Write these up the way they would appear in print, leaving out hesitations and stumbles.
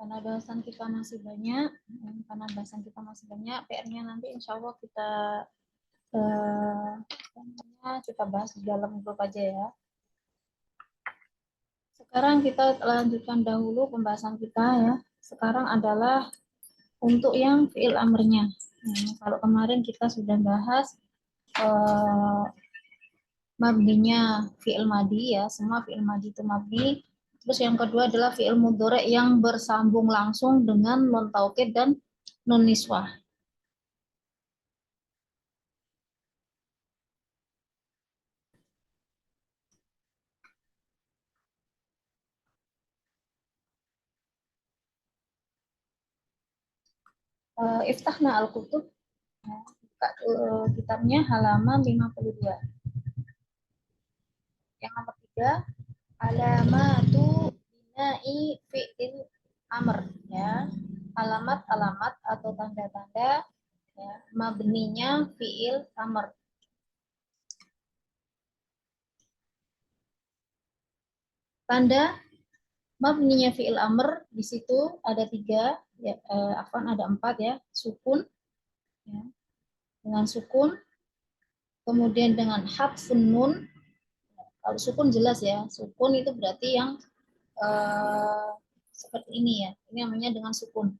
karena bahasan kita masih banyak, PR-nya nanti insya Allah kita bahas di dalam grup aja ya. Sekarang kita lanjutkan dahulu pembahasan kita ya. Sekarang adalah untuk yang fi'il amrnya. Kalau kemarin kita sudah bahas mabninya fi'il madi ya, semua fi'il madi itu mabni. Terus yang kedua adalah fi'il mudhari yang bersambung langsung dengan nun taukid dan nun niswah. Iftahna al-kutub, kitabnya halaman 52. Yang nomor 3, alamatu bina'i fi'il amr ya. Alamat-alamat atau tanda-tanda ya, mabninya fi'il amr. Tanda mabninya fi'il amr di situ ada 3 ya, ada 4 ya, sukun ya, dengan sukun, kemudian dengan hadfun nun. Kalau sukun jelas ya, sukun itu berarti yang seperti ini ya, ini namanya dengan sukun.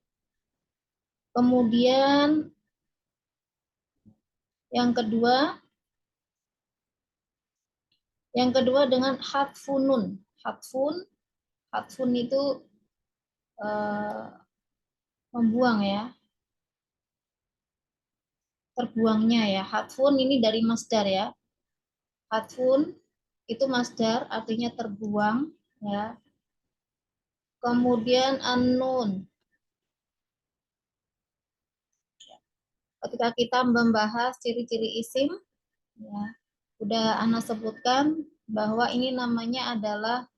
Kemudian yang kedua dengan hadfun nun. Hadfun itu membuang ya, terbuangnya ya. Hadfun ini dari masdar ya. Hadfun itu masdar, artinya terbuang ya. Kemudian an-nun. Ketika kita membahas ciri-ciri isim ya, udah Ana sebutkan bahwa ini namanya adalah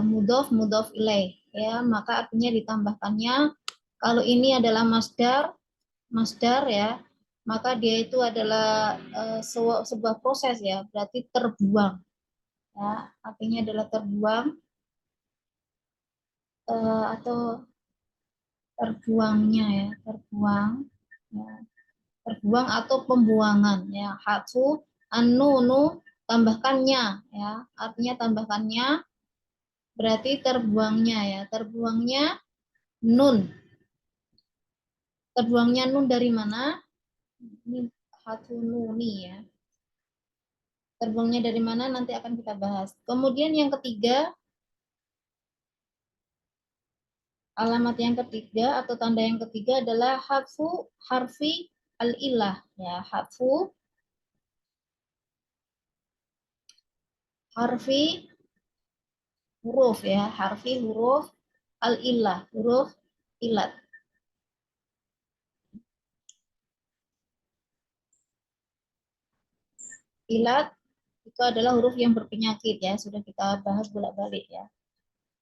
mudhof ilaih ya, maka artinya ditambahkannya. Kalau ini adalah masdar ya, maka dia itu adalah sebuah proses ya, berarti terbuang ya, artinya adalah terbuang atau terbuangnya ya, terbuang atau pembuangan ya. Hatfu an-nunu, tambahkannya ya, artinya tambahkannya berarti terbuangnya ya, terbuangnya nun. Terbuangnya nun dari mana? Ini hatfu nuni ya. Terbuangnya dari mana nanti akan kita bahas. Kemudian yang ketiga, alamat yang ketiga atau tanda yang ketiga adalah hadfu harfi al-ilah ya, hadfu harfi huruf ya, harfi huruf al-ilah, huruf ilat. Ilat itu adalah huruf yang berpenyakit ya, sudah kita bahas bolak-balik ya.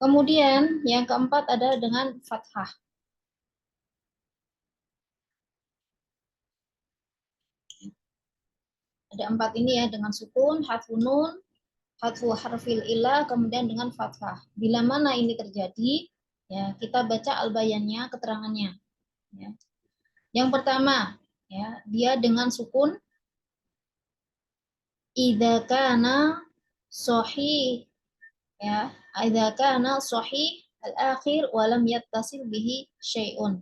Kemudian yang keempat adalah dengan fathah. Ada 4 ini ya, dengan sukun, hadfu nun, hadfu harfil ilah, kemudian dengan fathah. Bila mana ini terjadi, ya kita baca al-bayannya, keterangannya. Ya. Yang pertama, ya dia dengan sukun. Idza kana sahih ya, idza kana sahih al-akhir wa lam yattasil bihi syai'un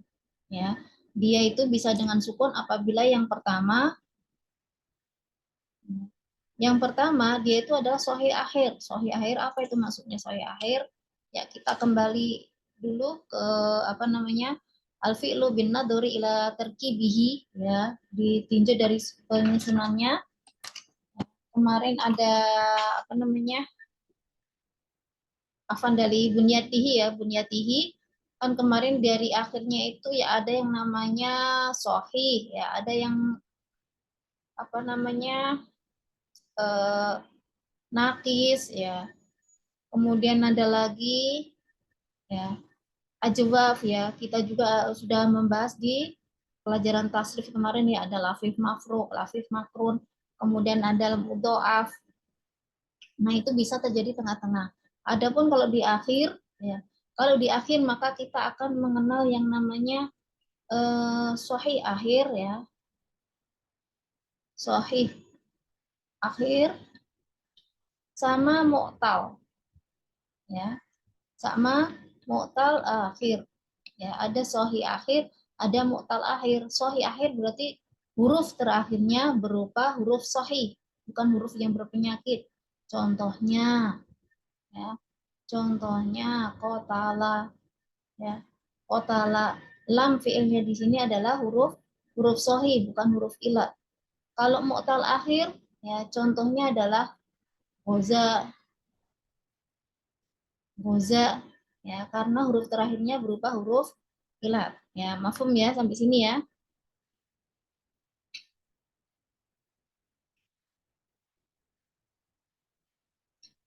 ya. Dia itu bisa dengan sukun apabila yang pertama dia itu adalah sahih akhir. Sahih akhir apa itu maksudnya sahih akhir? Ya kita kembali dulu ke apa namanya? Al-fi'lu bin nadhuri ila tarkibihi ya, ditinjau dari penyusunannya. Kemarin ada apa namanya? Afan dari bunyatihi ya, bunyatihi kan kemarin dari akhirnya itu ya ada yang namanya sahih ya, ada yang apa namanya nakis ya, kemudian ada lagi ya ajwaf ya, kita juga sudah membahas di pelajaran tasrif kemarin ya, ada lafif mafruq, lafif makrun, kemudian ada mudhoaf. Nah itu bisa terjadi tengah-tengah. Adapun kalau di akhir ya, Kalau di akhir maka kita akan mengenal yang namanya sahih akhir ya. Sahih akhir sama mu'tal ya. Sama mu'tal akhir. Ya, ada sahih akhir, ada mu'tal akhir. Sahih akhir berarti huruf terakhirnya berupa huruf sahih, bukan huruf yang berpenyakit. Contohnya ya. Contohnya qatala ya. Qatala, lam fiilnya di sini adalah huruf huruf sahih, bukan huruf ilat. Kalau mu'tal akhir ya contohnya adalah goza, goza ya, karena huruf terakhirnya berupa huruf ilat. Ya, mafhum ya sampai sini ya.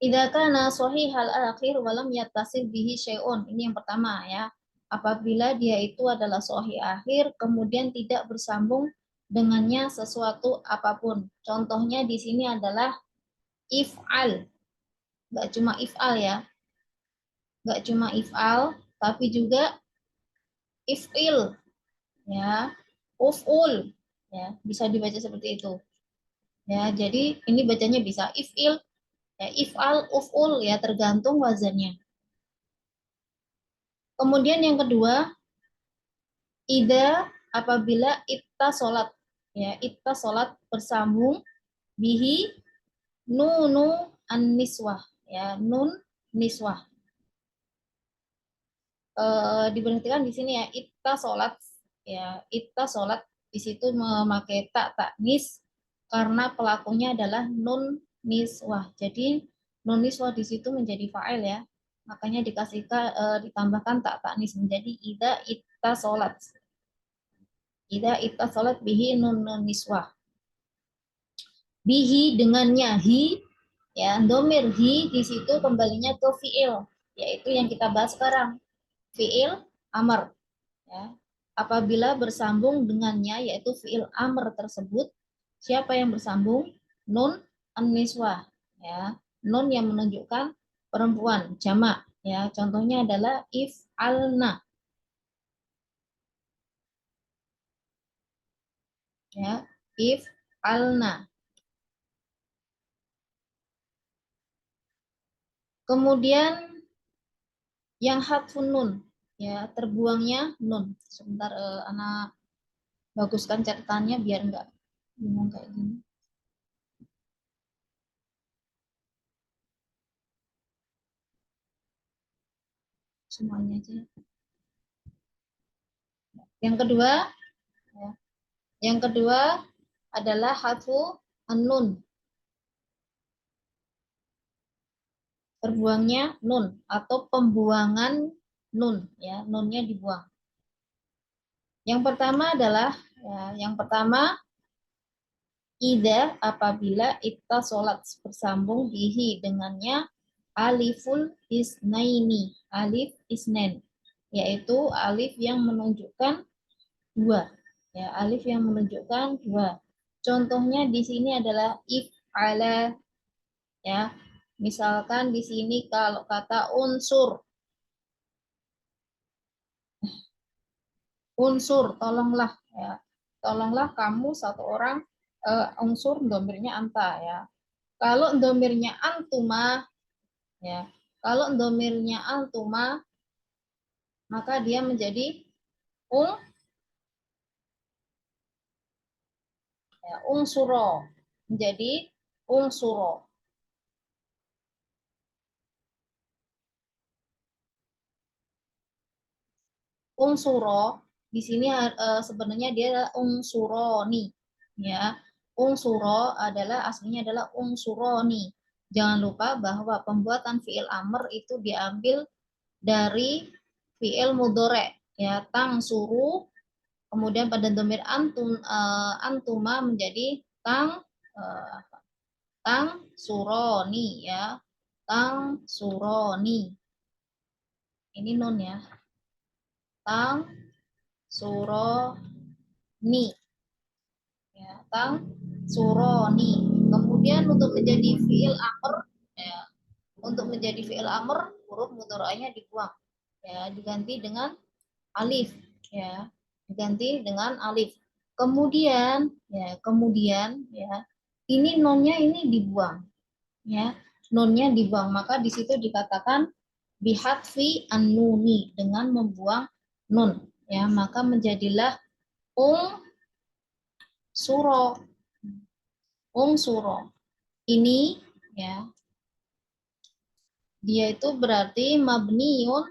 Idza kana hal akhir walam yattasil bihi syai'un. Ini yang pertama ya. Apabila dia itu adalah sahih akhir kemudian tidak bersambung dengannya sesuatu apapun. Contohnya di sini adalah if'al. Enggak cuma if'al ya. Enggak cuma if'al tapi juga if'il ya. Uf'ul ya, bisa dibaca seperti itu. Ya, jadi ini bacanya bisa if'il ya, if'al, uf'ul ya, tergantung wazannya. Kemudian yang kedua, ida apabila itta sholat ya, itta sholat bersambung bihi nunu an-niswah ya, nun niswah. Diberhentikan di sini ya, itta sholat ya, itta sholat di situ memakai tak taknis karena pelakunya adalah nun niswah. Jadi nun niswah di situ menjadi fa'il ya. Makanya ditambahkan tak taknis menjadi ida itta sholat. Ida itta sholat bihi nun niswah. Bihi dengannya hi ya, domir hi di situ kembalinya ke fiil, yaitu yang kita bahas sekarang, fiil amr ya. Apabila bersambung dengannya yaitu fiil amr tersebut, siapa yang bersambung? Nun an-niswah ya, nun yang menunjukkan perempuan jamak ya. Contohnya adalah if'alna ya, if'alna. Kemudian yang hadfun nun ya, terbuangnya nun. Sebentar anak baguskan catatannya biar enggak bingung kayak gini. Semuanya aja. Yang kedua ya, yang kedua adalah hadfu an-nun. Terbuangnya nun atau pembuangan nun ya, nunnya dibuang. Yang pertama adalah ya, yang pertama ida apabila itta sholat bersambung bihi dengannya aliful isnaini, alif isnen, yaitu alif yang menunjukkan dua ya, alif yang menunjukkan dua. Contohnya di sini adalah if'ala ya. Misalkan di sini kalau kata unsur, unsur tolonglah ya, tolonglah kamu satu orang, unsur domirnya anta ya. Kalau domirnya antuma ya, kalau domirnya antuma maka dia menjadi ung ya, unsuro, menjadi unsuro. Unsuro di sini sebenarnya dia adalah unsuroni ya. Unsuro adalah aslinya adalah unsuroni. Jangan lupa bahwa pembuatan fiil amr itu diambil dari fiil mudore ya, tang suru, kemudian pada domir antuma menjadi tang uh, tang suroni ya, tang suroni. Ini nun ya, tang suroni ya, tang suroni. Kemudian untuk menjadi fiil amr ya, untuk menjadi fiil amr huruf mudhari'nya dibuang ya, diganti dengan alif, ya, diganti dengan alif. Kemudian ya, ini nonnya ini dibuang, ya, nonnya dibuang, maka di situ dikatakan bihatfi an-nuni, dengan membuang nun, ya, maka menjadilah suro, suro. Ini ya, dia itu berarti mabniun,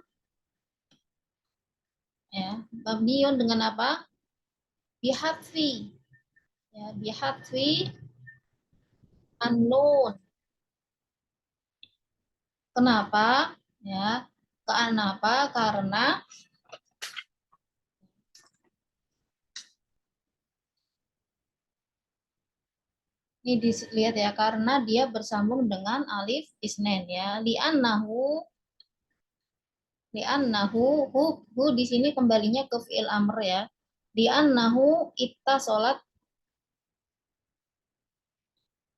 ya, mabniun dengan apa? Bihatfi, ya, bihatfi an-nun. Kenapa? Ya, kenapa? Karena ini dilihat ya, karena dia bersambung dengan alif isnen, ya. Li'annahu hu di sini kembalinya ke fi'il amr, ya. Li'annahu itta sholat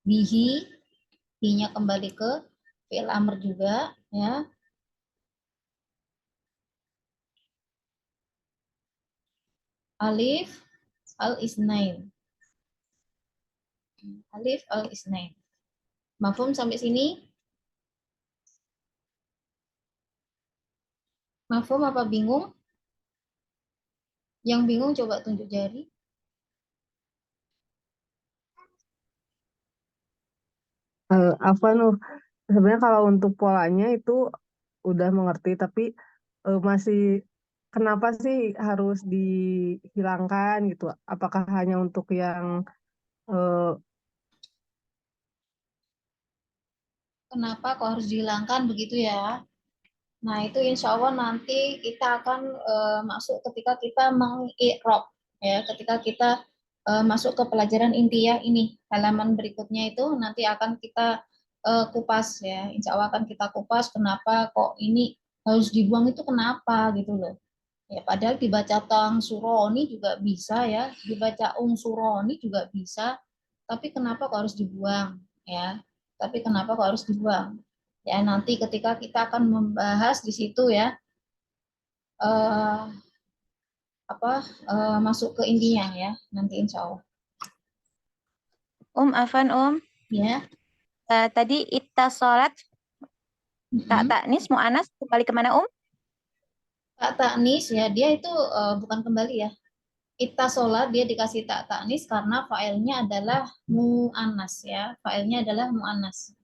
bihi, binya kembali ke fi'il amr juga, ya. Alif al isnain, alif al isnain. Mafhum sampai sini? Mafhum apa bingung? Yang bingung coba tunjuk jari. Apa Nur? Sebenarnya kalau untuk polanya itu udah mengerti, tapi masih kenapa sih harus dihilangkan gitu? Apakah hanya untuk yang eh, Kenapa kok harus dihilangkan begitu ya? Nah, itu insya Allah nanti kita akan masuk ketika kita mengi'rab, ya, ketika kita masuk ke pelajaran intiah ini, halaman berikutnya itu nanti akan kita kupas, ya. Insya Allah akan kita kupas kenapa kok ini harus dibuang, itu kenapa gitu loh. Ya, padahal dibaca tang suroni juga bisa, ya, dibaca suroni juga bisa, tapi kenapa kok harus dibuang, ya? Tapi kenapa kok harus dibuang? Ya, nanti ketika kita akan membahas di situ, ya, eh, apa masuk ke intinya, ya, nanti insya Allah, Afan ya. tadi itta sholat tak Mm-mm. taknis mu'anas kembali kemana Tak taknis, ya, dia itu bukan kembali, ya. Ita sholat dia dikasih tak taknis karena failnya adalah mu'anas, ya, failnya adalah mu'anas.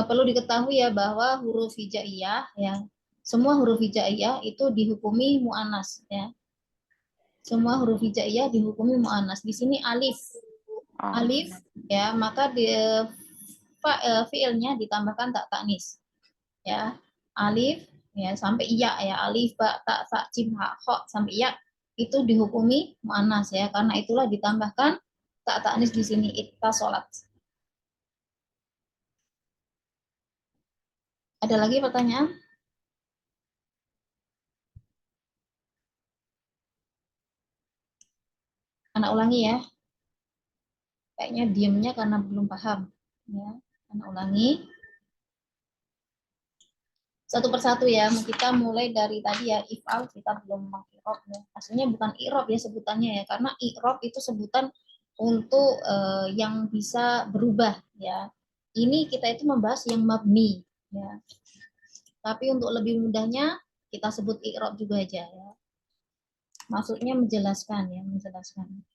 Perlu diketahui ya bahwa huruf hijaiyah, ya, semua huruf hijaiyah itu dihukumi mu'anas, ya. Semua huruf hijaiyah dihukumi mu'anas. Di sini alif, Oh. alif, ya, maka di fiilnya ditambahkan tak taknis, ya. Alif, ya, sampai iya, ya, alif ba ta sa jim ha kha sampai iya itu dihukumi mu'anas, ya, karena itulah ditambahkan tak taknis di sini itta sholat. Ada lagi pertanyaan? Anak ulangi, ya. Kayaknya diemnya karena belum paham, ya. Anak ulangi satu persatu, ya. Kita mulai dari tadi, ya, if'al kita belum mengirob, ya. Aslinya bukan irob, ya, sebutannya, ya, karena irob itu sebutan untuk yang bisa berubah, ya. Ini kita itu membahas yang mabni, ya. Tapi untuk lebih mudahnya kita sebut irob juga aja, ya. Maksudnya menjelaskan, ya, menjelaskan.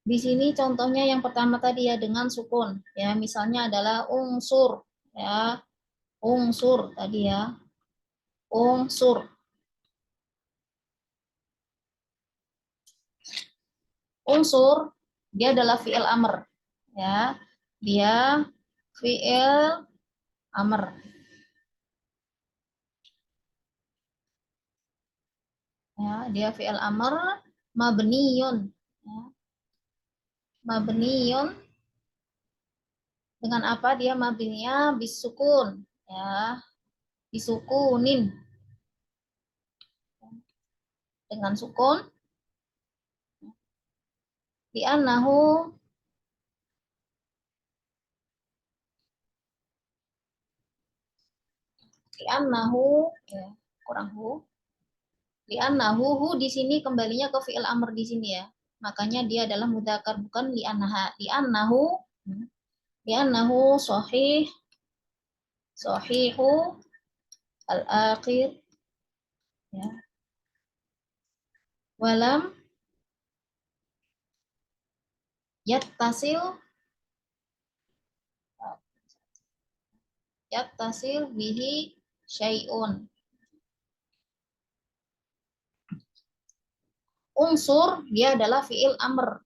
Di sini contohnya yang pertama tadi, ya, dengan sukun, ya, misalnya adalah unsur, ya, unsur tadi, ya, unsur. Unsur dia adalah fi'il amr, ya, dia fi'il amr, ya, dia fi'il amr mabniyun, ya, mabniyun dengan apa dia mabninya bisukun, ya, bisukunin, dengan sukun, li'annahu, li'annahu, ya, kurang hu, Li'annahu, hu di sini kembalinya ke fi'il amr di sini ya. Makanya dia adalah mudzakkar, bukan li'annaha. Li'annahu sahih, sahihu al-akhir, ya. Walam yattasil bihi syai'un. Unsur dia adalah fi'il amr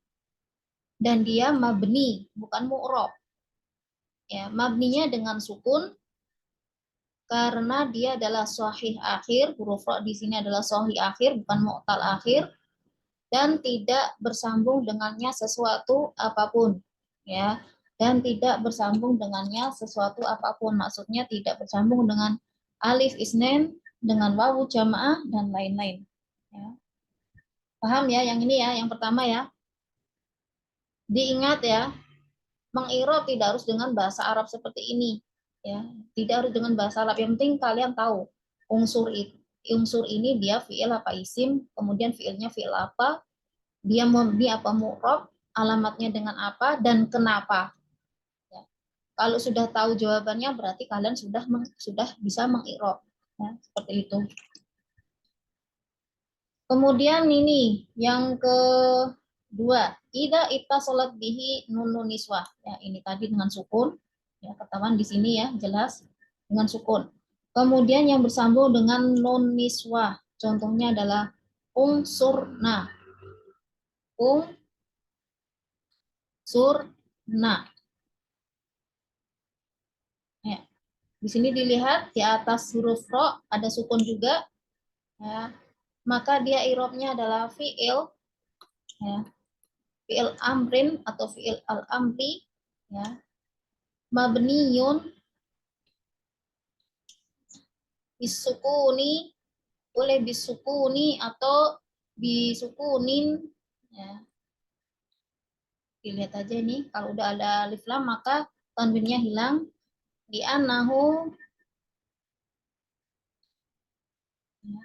dan dia mabni, bukan mu'rab. Ya, mabninya dengan sukun karena dia adalah sahih akhir, huruf ra di sini adalah sahih akhir, bukan mu'tal akhir, dan tidak bersambung dengannya sesuatu apapun, ya. Dan tidak bersambung dengannya sesuatu apapun, maksudnya tidak bersambung dengan alif isnen, dengan wawu jamaah dan lain-lain. Ya. Paham ya yang ini ya, yang pertama ya. Diingat ya, mengirob tidak harus dengan bahasa Arab seperti ini, ya. Tidak harus dengan bahasa Arab, yang penting kalian tahu unsur ini dia fiil apa isim, kemudian fiilnya fiil apa, dia mabni apa mu'rab, alamatnya dengan apa dan kenapa, ya. Kalau sudah tahu jawabannya berarti kalian sudah bisa mengirob, ya, seperti itu. Kemudian ini yang kedua, ida ittasalat bihi nun niswah. Ya, ini tadi dengan sukun. Ya, ketahuan di sini ya, jelas dengan sukun. Kemudian yang bersambung dengan nun niswah. Contohnya adalah unsurna. Unsurna. Ya. Di sini dilihat di atas huruf ro ada sukun juga. Ya. Maka dia irobnya adalah fi'il, ya. Fi'il amrin atau fi'il al-amri, ya. Mabniyun bisukuni, boleh bisukuni atau bisukunin, ya. Dilihat aja nih, kalau udah ada alif lam maka tanwinnya hilang. Li'annahu, ya.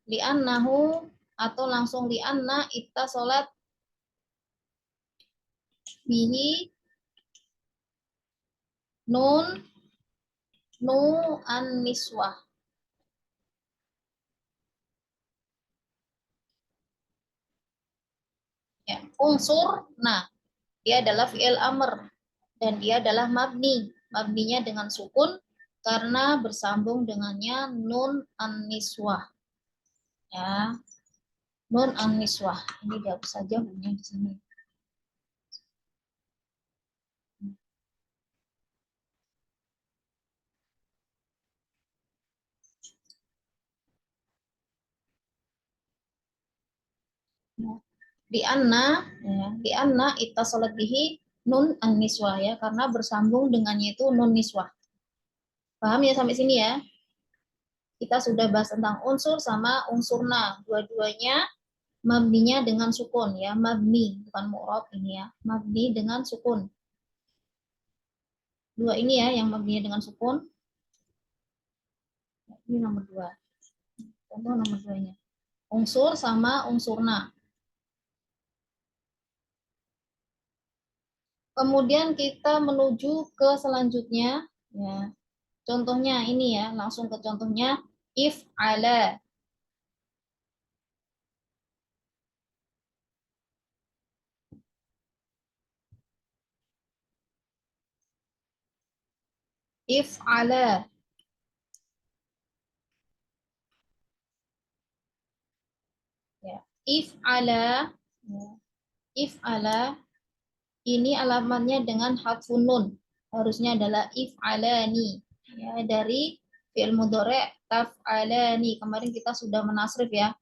Li'annahu atau langsung li'anna ittasalat bihi nun nu an niswah. Ya, unsur, nah dia adalah fi'il amr dan dia adalah mabni. Mabninya dengan sukun karena bersambung dengannya nun an-niswah. Ya. Nun an-niswah. Ini dihapus saja bunyinya di sini. Ya. Di anna ittasalat bihi nun an-niswah, ya, karena bersambung dengannya itu nun niswah. Paham ya sampai sini ya? Kita sudah bahas tentang unsur sama unsurna. Dua-duanya mabninya dengan sukun, ya, mabni bukan mu'rab ini ya, mabni dengan sukun. Dua ini ya yang mabninya dengan sukun. Ini nomor 2. Contoh nomor 2-nya. Unsur sama unsurna. Kemudian kita menuju ke selanjutnya, ya. Contohnya ini ya, langsung ke contohnya if ala. If ala. Ya. If ala, ya. If ala ini alamatnya dengan hadfun nun. Harusnya adalah if alani, ya, dari fi'il mudhari' taf'alani. Kemarin kita sudah menasrif ya,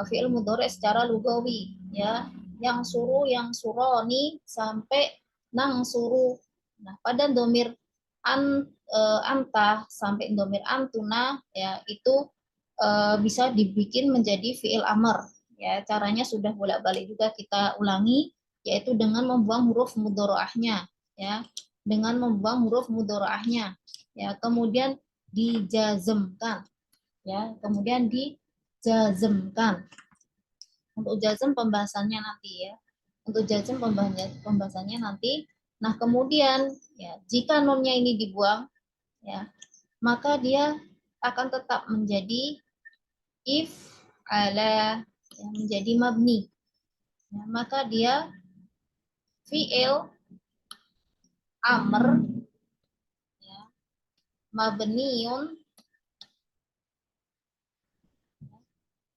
fi'il mudhari' secara lugawi, ya, yang suruh, yang suroni sampai nang suruh. Nah, pada domir anta sampai domir antuna, ya, itu bisa dibikin menjadi fi'il amr, ya. Caranya sudah bolak-balik juga kita ulangi, yaitu dengan membuang huruf mudhari'ahnya, ya, dengan membuang huruf mudhari'ahnya, ya, kemudian dijazmkan. ya, kemudian dijazmkan. Untuk jazm pembahasannya nanti ya. Untuk jazm pembahasannya nanti. Nah, kemudian ya, jika nunnya ini dibuang ya, maka dia akan tetap menjadi if ala, ya, menjadi mabni. Ya, maka dia fi'il amr ya, mabniun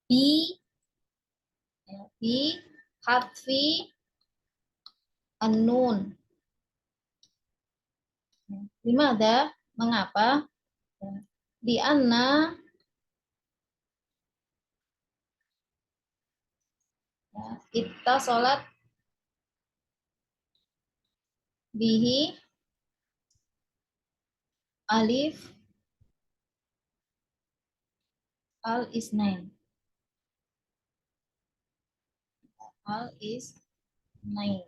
bi ya, bi hadfi an-nun. Limada? Mengapa? Ya. Di anna ya, kita sholat bihi alif al isnain. Al isnain.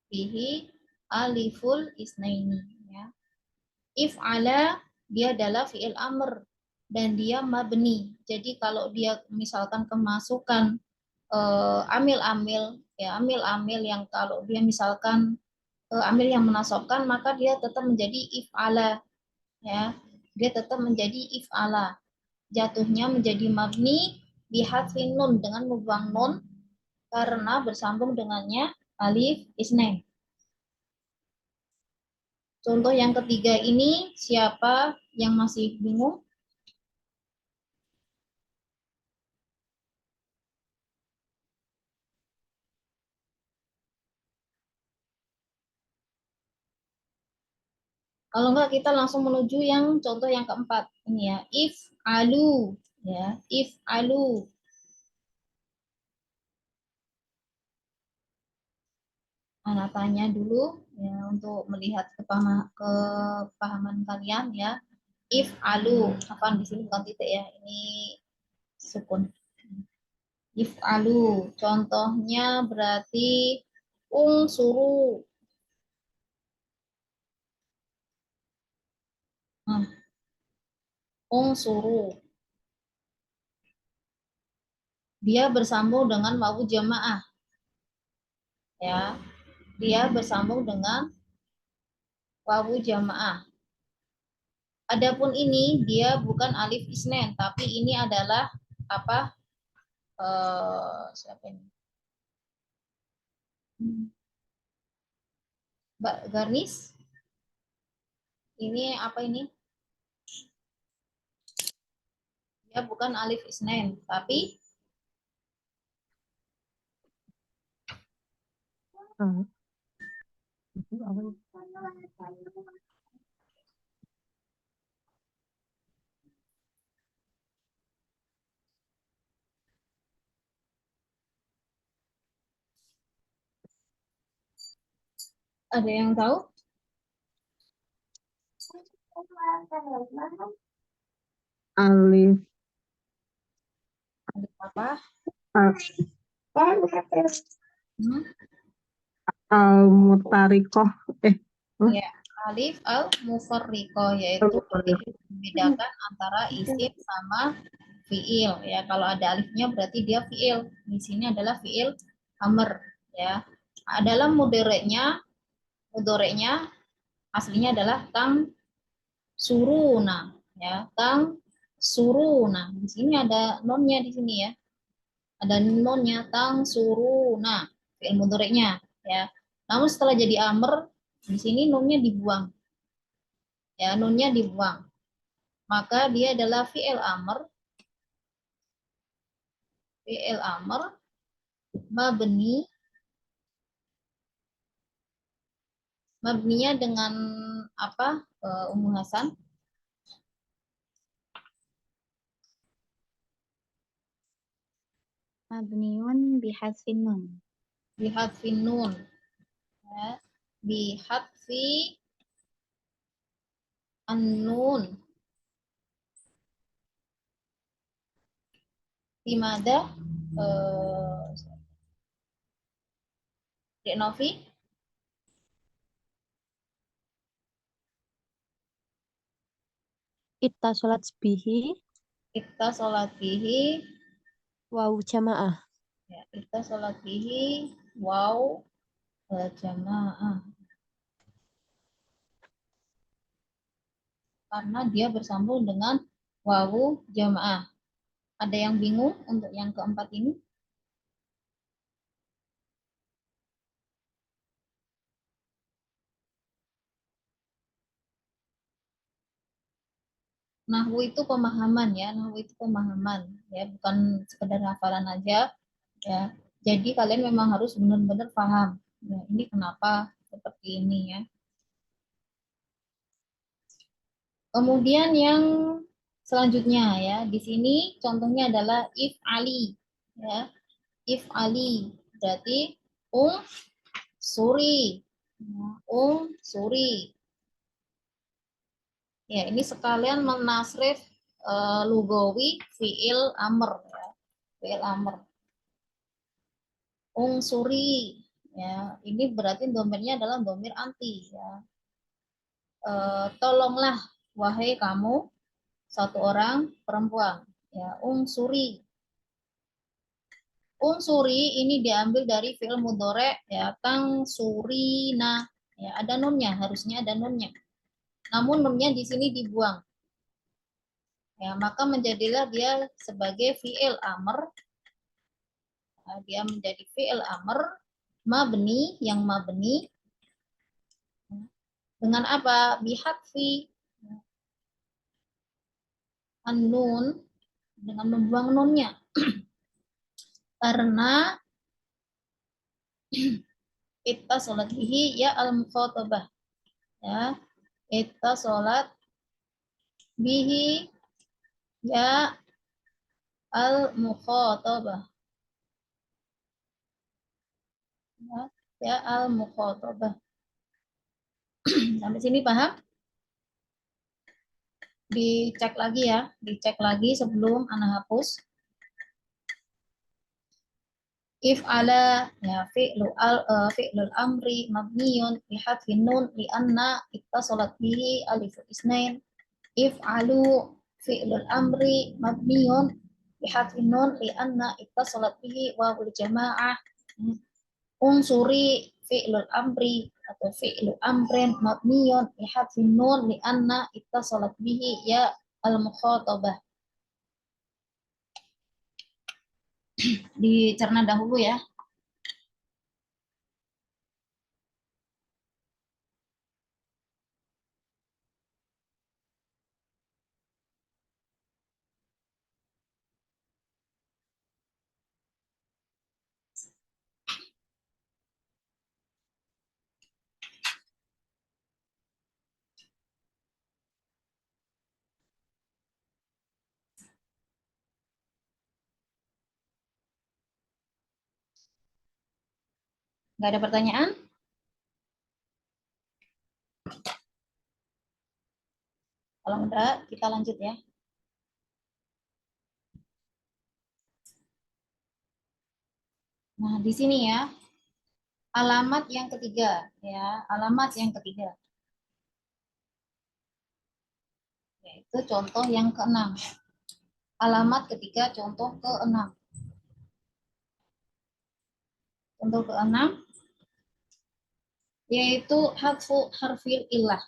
Bihi aliful isnaini ya. If ala dia adalah fi'il amr dan dia mabni. Jadi kalau dia misalkan kemasukan amil-amil ya, amil-amil yang kalau dia misalkan amil yang menasobkan, maka dia tetap menjadi if ala ya. Dia tetap menjadi if ala. Jatuhnya menjadi mabni bihadfin nun dengan membuang nun karena bersambung dengannya alif isnain. Contoh yang ketiga ini, siapa yang masih bingung? Kalau enggak kita langsung menuju yang contoh yang keempat. Ini ya, if alu ya, if alu. Nah, tanya dulu ya untuk melihat kepahaman kalian ya. If alu, apa di sini bukan titik ya, ini sukun. If alu, contohnya berarti suruh. Nah, suruh. Dia bersambung dengan wawu jamaah. Ya, dia bersambung dengan wawu jamaah. Adapun ini dia bukan alif isnen, tapi ini adalah apa? Siapa ini? Mbak Garnis. Ini apa ini? Dia bukan alif isnen, tapi ada yang tahu? Alif Alif apa? Hmm? al-mutarikoh. Ya, alif al-mufarriqoh, yaitu alif membedakan antara isim sama fiil. Ya, kalau ada alifnya berarti dia fiil. Di sini adalah fiil amr. Ya, dalam mudoreknya aslinya adalah tang suruna. Ya, tang suruna. Di sini ada nonnya di sini ya. Ada nonnya tang suruna. Fiil mudoreknya. Ya, namun setelah jadi amr di sini nunnya dibuang. Ya, nunnya dibuang. Maka dia adalah fi'il amr mabni, mabninya dengan apa? Ummu Hasan? Mabniun bihadfin nun. Bihadfin nun. Ya. Bihadfi an-nun. Dimada? Dek Novi? Ittasolat bihi Kita sholat bihi, waw jamaah. ya, kita sholat bihi, wow, jamaah. Karena dia bersambung dengan wawu jamaah. Ada yang bingung untuk yang keempat ini? Nahwu itu pemahaman ya, nahwu itu pemahaman ya, bukan sekedar hafalan aja ya. Jadi kalian memang harus benar-benar paham. Ya, ini kenapa seperti ini ya. Kemudian yang selanjutnya ya, di sini contohnya adalah if Ali ya. If Ali berarti suri. Ya, suri. Ya, ini sekalian menasrif lugawi fiil amr ya. Fiil amr. Suri ya. Ini berarti domirnya adalah domir anti ya. Tolonglah wahai kamu satu orang perempuan ya. Suri. Suri ini diambil dari fiil mudhore ya, tang surina ya, ada nunnya, harusnya ada nunnya. Namun nunnya di sini dibuang. Ya, maka menjadilah dia sebagai fiil amr. Nah, dia menjadi fiil amr mabni, yang mabni dengan apa? Bihadfi an-nun, dengan membuang nunnya. Karena kita sholat bihi ya al-mukhatabah. Ya, kita sholat bihi ya al-mukhatabah. Ya al-mukhatabah. Sampai sini paham? Dicek lagi ya, dicek lagi sebelum Ana hapus. If ala ya fi'lul amri mabniyun bi hadfin nun li anna ittasalat bihi alif isnain. If alu fi'lul amri mabniyun bi hadfin nun li anna ittasalat bihi wawul jamaah. Unsuri fi'lul amri atau fi'lu amrin mabniyun bi hadfin nun li anna ittasalat bihi ya al mukhatabah. Dicerna dahulu ya. Nggak ada pertanyaan? Kalau enggak, kita lanjut ya. Nah, di sini ya, alamat yang ketiga ya, alamat yang ketiga. Yaitu contoh yang keenam. Alamat ketiga contoh keenam. Contoh keenam yaitu harfil illah.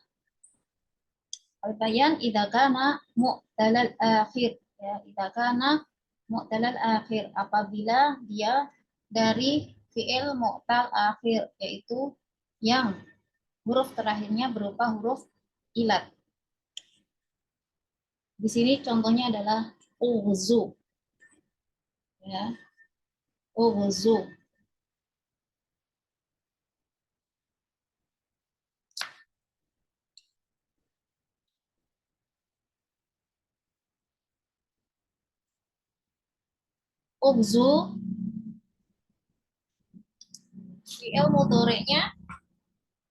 Al-bayan idza kana mu'talal akhir ya, idza kana mu'talal akhir, apabila dia dari fi'il mu'tal akhir, yaitu yang huruf terakhirnya berupa huruf ilat. Di sini contohnya adalah ughzu ya, ughzu. Ughzu fi'il mudhari'nya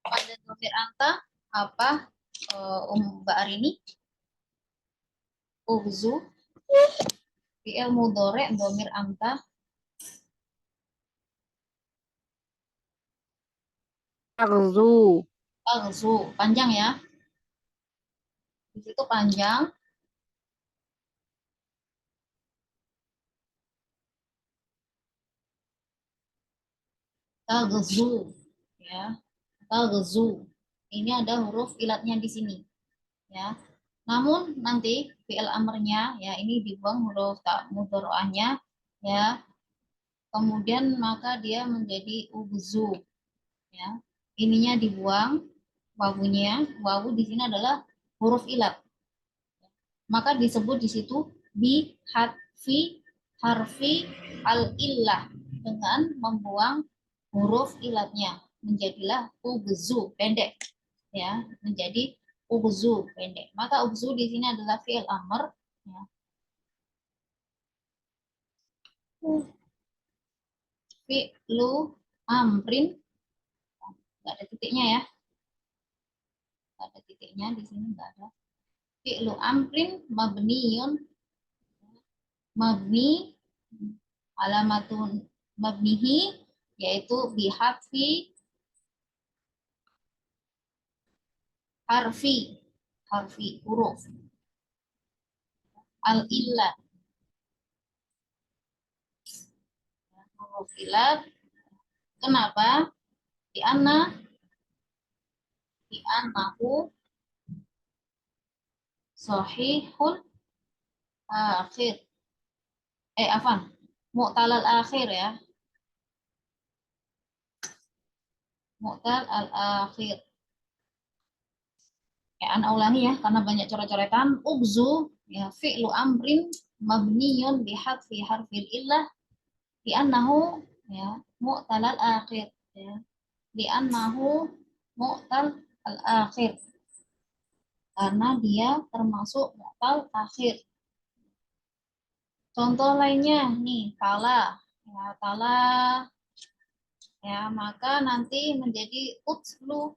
pada dhamir anta apa, Mbak Arini? Ughzu fi'il mudhari' dhamir anta. Arzu. Ughzu panjang ya. Di situ panjang. Taghzu, ya. Taghzu. Ini ada huruf ilatnya di sini, ya. Namun nanti fi'il amrnya, ya, ini dibuang huruf tak mudhari'ahnya, ya. Kemudian maka dia menjadi ugzu, ya. Ininya dibuang, wawunya. Wawu di sini adalah huruf ilat. Maka disebut di situ bi hatfi harfi al illah, dengan membuang huruf ilatnya, menjadilah ugzu, pendek, ya, menjadi ugzu, pendek. Maka ugzu di sini adalah fi'il amr, ya. Fi'lu amrin, nggak ada titiknya ya, nggak ada titiknya di sini, nggak ada. Fi'lu amrin mabniyun, mabni, alamatun mabnihi, yaitu bihatfi harfi, harfi huruf al illah, huruf ilat. Kenapa? Di annahu sahihul akhir, afan, mu'talal akhir, ya, mu'tal al akhir. Ya, ana ulangi ya, karena banyak coret-coretan. Ugzu, ya, fi'lu amrin mabniyun bihadfi harfil illah di annahu, ya, mu'talal akhir, ya, di annahu mu'tal al akhir, karena dia termasuk mu'tal akhir. Contoh lainnya nih, tala, ya, tala, ya, maka nanti menjadi utslu,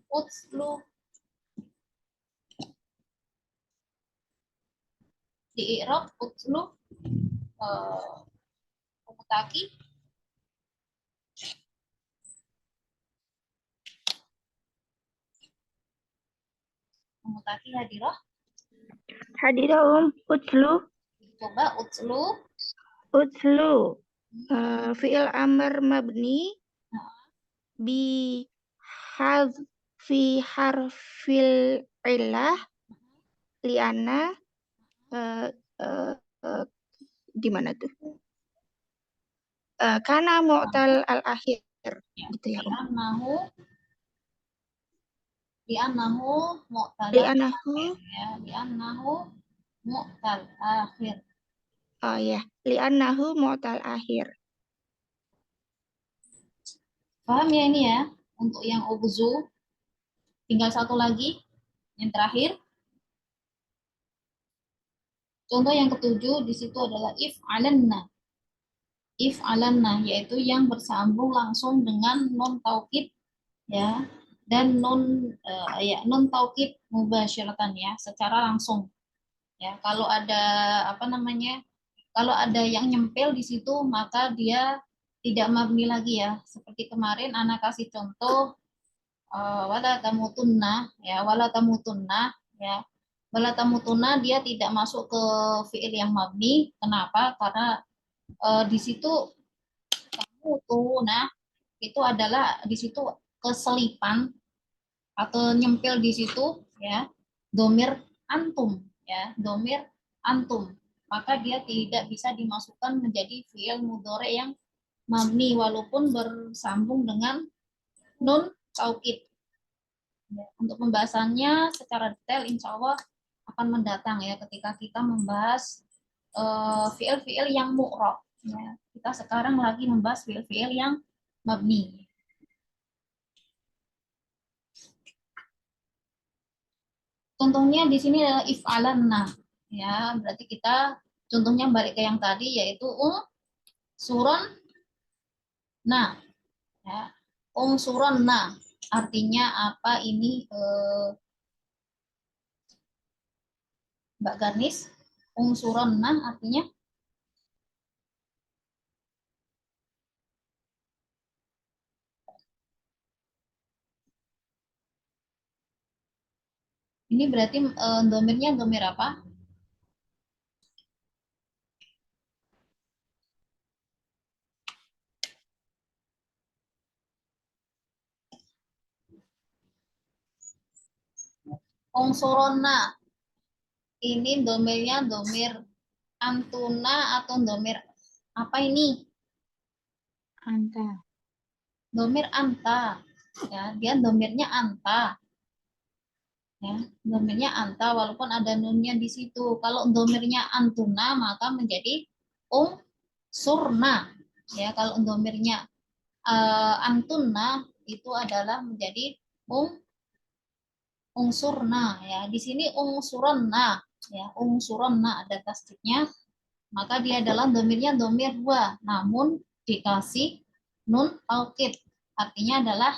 utslu. Di i'rab utslu, umutaki, umutaki hadirah. Hadirahum utslu Coba utslu, utslu fi'il amr mabni bi fi harfil illah liana di mana tuh? Karena mu'tal al akhir, ya, gitu ya, di annahu mu'tal li'anahu, ya, di annahu mu'tal akhir. oh ya, li'anahu mu'tal akhir. Paham ya ini ya, untuk yang ugzu. Tinggal satu lagi, yang terakhir. Contoh yang ketujuh di situ adalah if alanna, yaitu yang bersambung langsung dengan non taukid, ya, dan non taukid mubasyaratan, ya, secara langsung, ya. Kalau ada apa namanya, kalau ada yang nyempil di situ, maka dia tidak mabni lagi, ya. Seperti kemarin anak kasih contoh, wala tamutunna, ya, wala tamutunna, ya. Wala tamutunna dia tidak masuk ke fiil yang mabni. Kenapa? Karena di situ mutuna itu adalah di situ keselipan atau nyempil di situ, ya, domir antum, ya, domir antum. Maka dia tidak bisa dimasukkan menjadi fiil mudhore yang mabni walaupun bersambung dengan nun taukid. Ya, untuk pembahasannya secara detail insya Allah akan mendatang, ya, ketika kita membahas fiil-fiil yang mu'rab, ya. Kita sekarang lagi membahas fiil-fiil yang mabni. Contohnya di sini adalah if'alanna, ya, berarti kita contohnya balik ke yang tadi, yaitu suron na, ya, suron na artinya apa ini, Mbak Garnis? Suron na artinya ini berarti domirnya domir apa? Ungsurona. Ini domirnya domir antuna atau domir apa ini? Anta. Domir anta. Ya, dia domirnya anta. Ya, domirnya anta walaupun ada nunnya di situ. Kalau domirnya antuna maka menjadi surna. Ya, kalau domirnya antuna itu adalah menjadi ungsurna. Ya, di sini ungsuronna. Ya, ungsuronna ada tasdidnya. Maka dia adalah domirnya domir dua. Namun dikasih nun taukid. Artinya adalah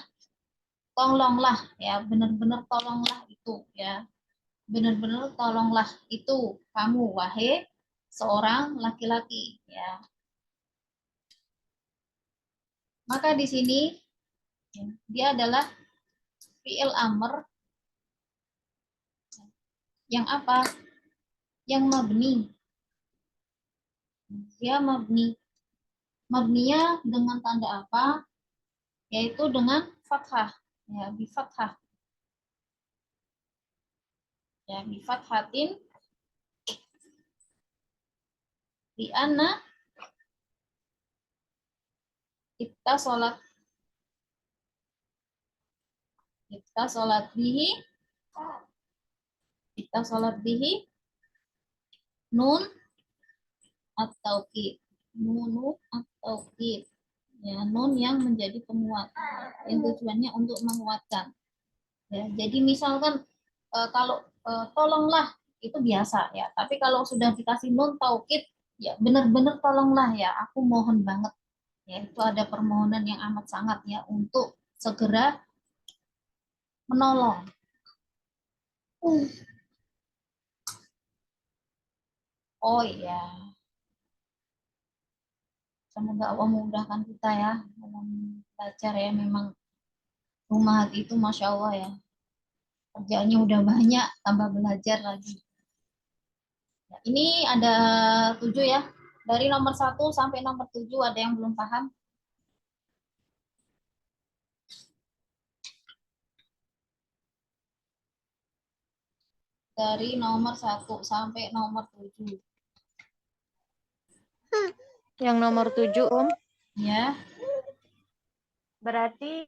tolonglah, ya, benar-benar tolonglah itu, ya, benar-benar tolonglah itu kamu, wahai seorang laki-laki, ya. Maka di sini ya, dia adalah fi'il amr yang apa? Yang mabni. Dia mabni. Mabninya dengan tanda apa? Yaitu dengan fathah, ya, bi fathah, ya, bi fathatin di anna kita sholat bihi nun at-taukid, nunu at-taukid, ya, nun yang menjadi penguat, yang tujuannya untuk menguatkan, ya. Jadi misalkan kalau tolonglah itu biasa, ya, tapi kalau sudah dikasih nun taukid, ya, benar-benar tolonglah, ya, aku mohon banget, ya, itu ada permohonan yang amat sangat, ya, untuk segera menolong. Oh iya, semoga Allah memudahkan kita, ya, dalam belajar, ya. Memang rumah hati itu Masya Allah, ya, kerjaannya udah banyak, tambah belajar lagi. Ya, ini ada 7, ya. Dari nomor 1 sampai nomor 7 ada yang belum paham? Dari nomor 1 sampai nomor 7. Yang nomor 7, Ya, berarti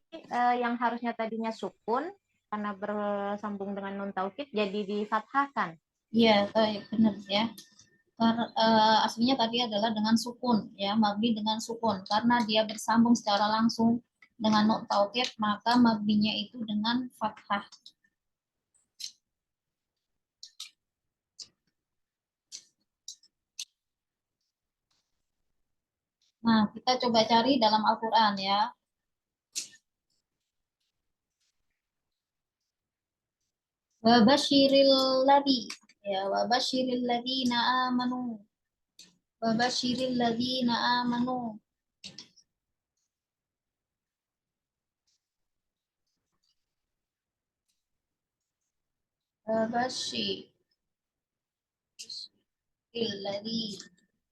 yang harusnya tadinya sukun karena bersambung dengan nun taukid jadi difathahkan. iya, benar, ya. Aslinya tadi adalah dengan sukun, ya, mabni dengan sukun, karena dia bersambung secara langsung dengan nun taukid, maka mabninya itu dengan fathah. Nah, kita coba cari dalam Al-Quran, ya. Wabashiril ladzi, ya, wabashiril ladzina amanu, wabashiril ladzina amanu. Wabashiril ladzina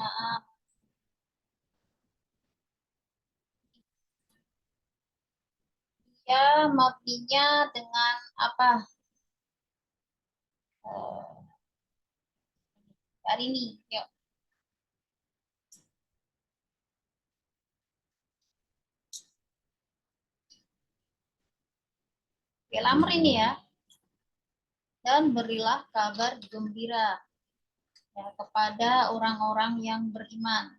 amanu. Ya, mabninya dengan apa? Hari ini, yuk. Lamar ini, ya. Dan berilah kabar gembira, ya, kepada orang-orang yang beriman.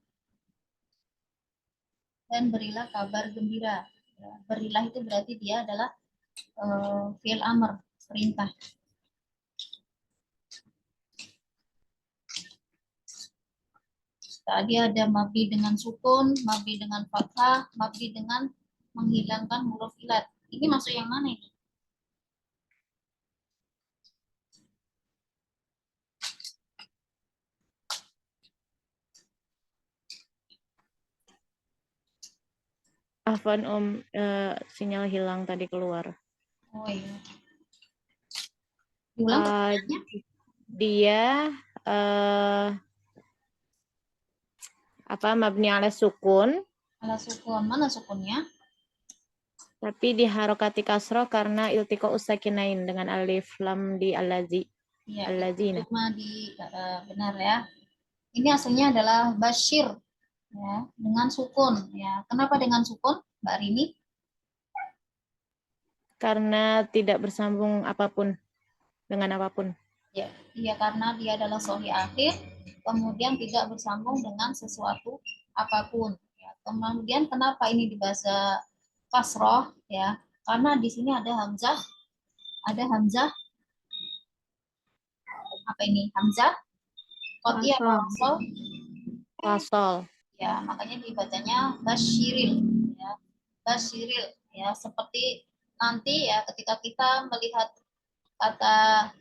Dan berilah kabar gembira. Ya, berilah itu berarti dia adalah fi'il amr, perintah. Tadi ada mabni dengan sukun, mabni dengan fathah, mabni dengan menghilangkan huruf ilat. Ini masuk yang mana ini? Afwan sinyal hilang tadi keluar. Oh iya. Diulang pertanyaannya? Dia mabni ala sukun. Ala sukun, mana sukunnya? Tapi diharokati kasroh karena iltiko usakinain dengan alif lam di allazi. Ya, Allazina. cuma benar ya. Ini aslinya adalah Bashir ya, dengan sukun ya. Kenapa dengan sukun, Mbak Rini? Karena tidak bersambung apapun dengan apapun. Ya, iya karena dia adalah sahih akhir, kemudian tidak bersambung dengan sesuatu apapun. Ya. Kemudian kenapa ini dibaca kasroh ya? Karena di sini ada hamzah apa ini? Hamzah qati atau wasol? Wasol. Ya, makanya dibacanya basyiril ya. Basyiril ya, seperti nanti ya ketika kita melihat kata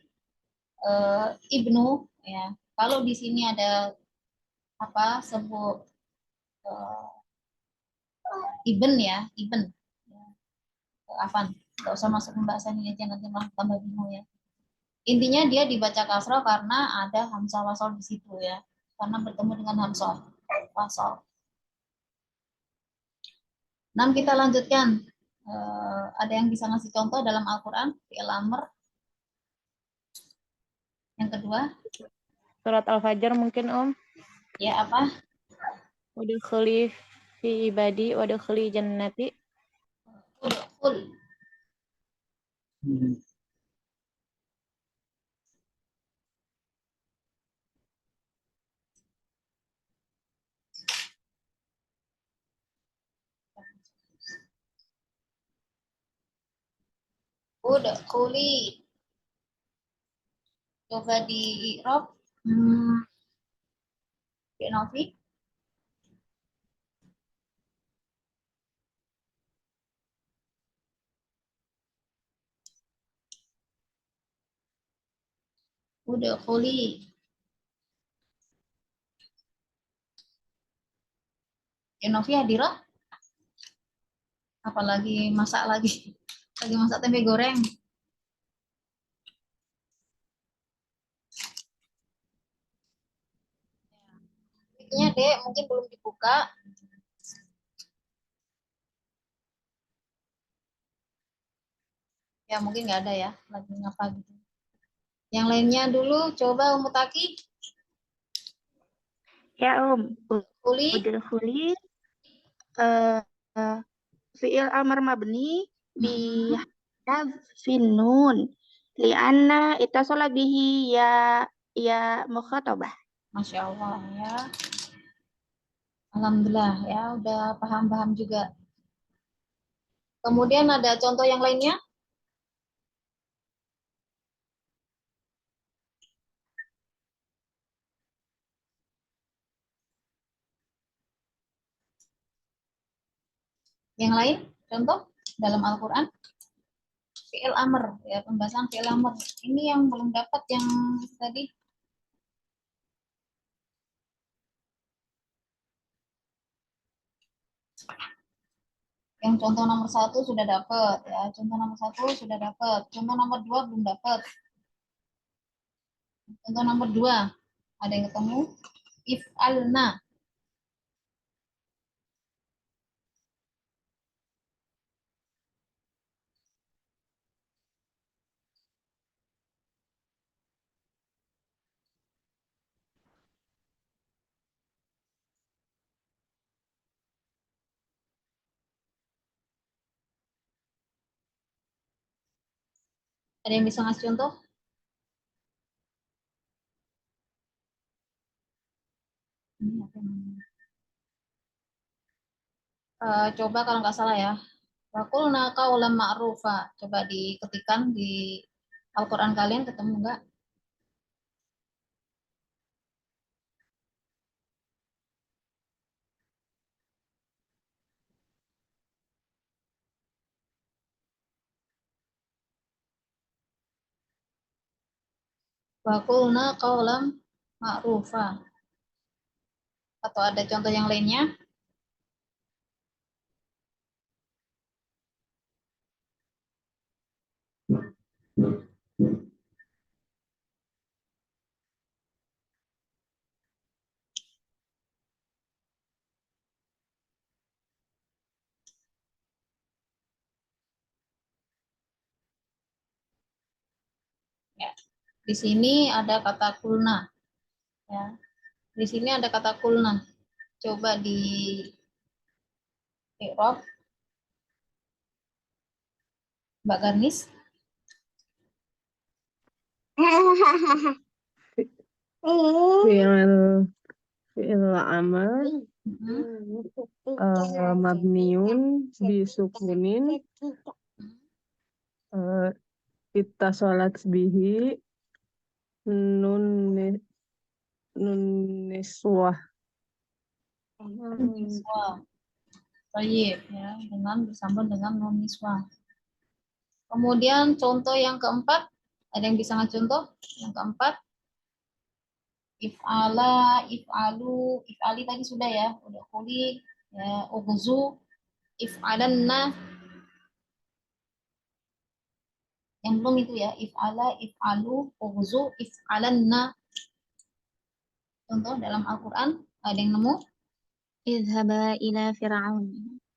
ibnu ya. Kalau di sini ada apa sebut eh, Iben ya, Iben. Ya, Afan, nggak usah masuk pembahasan ini aja nanti malah tambah bingung ya. Intinya dia dibaca kasroh karena ada hamzah wasol di situ ya, karena bertemu dengan hamzah wasol. Nah, kita lanjutkan. Ada yang bisa ngasih contoh dalam Al-Quran, fi'il amr. Yang kedua, Surat Al-Fajr mungkin Om. ya apa? Udkhuli fi ibadi wadkhuli jannati. Udkhul. Udkhuli. Coba di i'rab. Ya, Novi. Udkhuli. Ya, Novi hadirah. Apalagi masak lagi. Lagi masak tempe goreng. Itunya Dek, mungkin belum dibuka. Ya mungkin nggak ada ya, lagi ngapa gitu. Yang lainnya dulu, coba Umutaki, Ya, Uli, udkhuli eh eh, fi'il amr mabni bi hadzfin nun li'anna ittasala bihi ya mukhatabah. Masya Allah ya. Alhamdulillah ya, udah paham-paham juga. Kemudian ada contoh yang lainnya. Yang lain, contoh dalam Al-Quran. Fi'il amr, ya pembahasan fi'il amr. Ini yang belum dapat yang tadi. Yang contoh nomor 1 sudah dapat ya. Contoh nomor 1 sudah dapat. Contoh nomor 2 belum dapat. Contoh nomor 2 ada yang ketemu. If'alna. Ada yang bisa ngasih contoh? Ini apa namanya? Coba kalau nggak salah ya. Wakulna qaulan ma'rufa. Coba diketikkan di Al-Quran kalian ketemu nggak? Wakulna qaulan ma'rufa. Atau ada contoh yang lainnya? Di sini ada kata kulna. Ya. Di sini ada kata kulna. Coba di i'rab, Mbak Garnis. Fi'il fi'il amr Mhm. mabniun bisukunin ittasalat bihi nun nun niswah. Niswa. Baik, ya, dengan bersambung dengan nun niswa. Kemudian contoh yang keempat, ada yang bisa ngecontoh? Yang keempat, if'ala, if'alu, if'ali tadi sudah ya, udah kuli, ya, ughzu, if'alanna, yang belum itu ya, if'ala, if'alu, ughzu, if'alanna. Contoh dalam Al-Quran, ada yang nemu? Idhaba ila Fir'aun.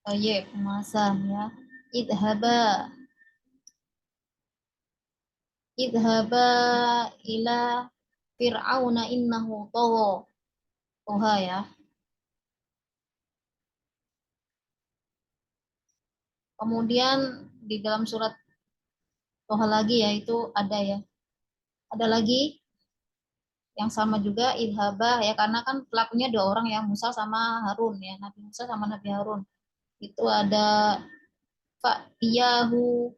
Baik, pemasan ya. Idhaba. Idhaba ila Fir'auna innahu tagha. Toha ya. Kemudian di dalam surat Toha lagi ya, itu ada ya. Ada lagi yang sama juga idhaba ya, karena kan pelakunya dua orang ya, Musa sama Harun ya, Nabi Musa sama Nabi Harun. Itu ada fa'tiyahu,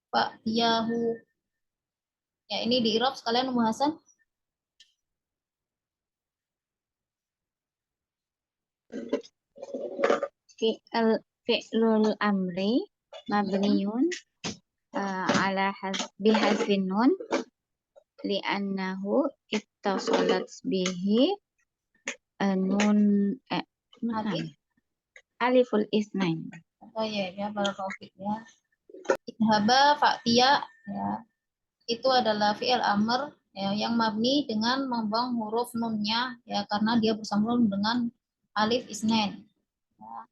fa'tiyahu. Ya, ini di i'rab sekalian Ummu Hasan. Fi'lul amri mabniun ala bihadfin nun li'annahu ittasalat bihi nun Lagi. aliful isnain. Oh iya ya, barakallahu fiik ya. Idhaba fa'tiya ya. Itu adalah fi'il amr ya, yang mabni dengan membuang huruf nunnya ya, karena dia bersambung dengan alif isnain. Ya.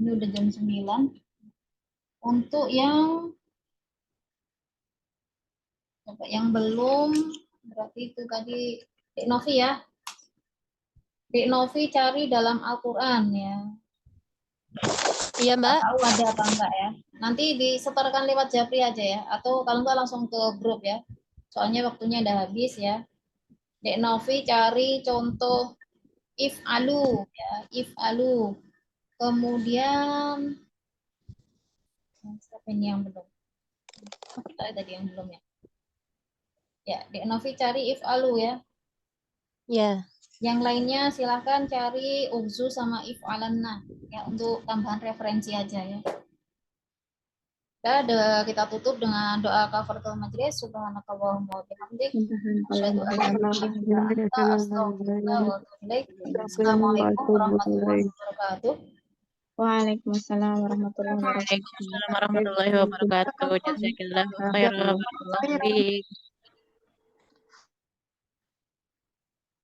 Ini udah jam 9. Untuk yang belum, berarti itu tadi Dek Novi ya. Dek Novi cari dalam Al-Quran ya. Iya, Nggak Mbak. tahu ada apa enggak ya. Nanti disetorkan lewat Japri aja ya. Atau kalau enggak langsung ke grup ya. Soalnya waktunya udah habis ya. Dek Novi cari contoh if'alu ya. If'alu. Kemudian siapa ini yang belum? Kita tadi yang belum ya. Ya, Dek Novi cari if'alu ya. Ya. Yang lainnya silahkan cari ughzu sama if'alanna ya, untuk tambahan referensi aja ya. Dan kita tutup dengan doa kafaratul majlis. Subhanakallahumma wa bihamdik, asyhadu an la ilaha illa anta, astaghfiruka wa atubu ilaik. Assalamualaikum warahmatullahi wabarakatuh. Waalaikumsalam warahmatullahi wabarakatuh. Waalaikumsalam warahmatullahi wabarakatuh. Jazakallahu khairan. Barakallahu fiik.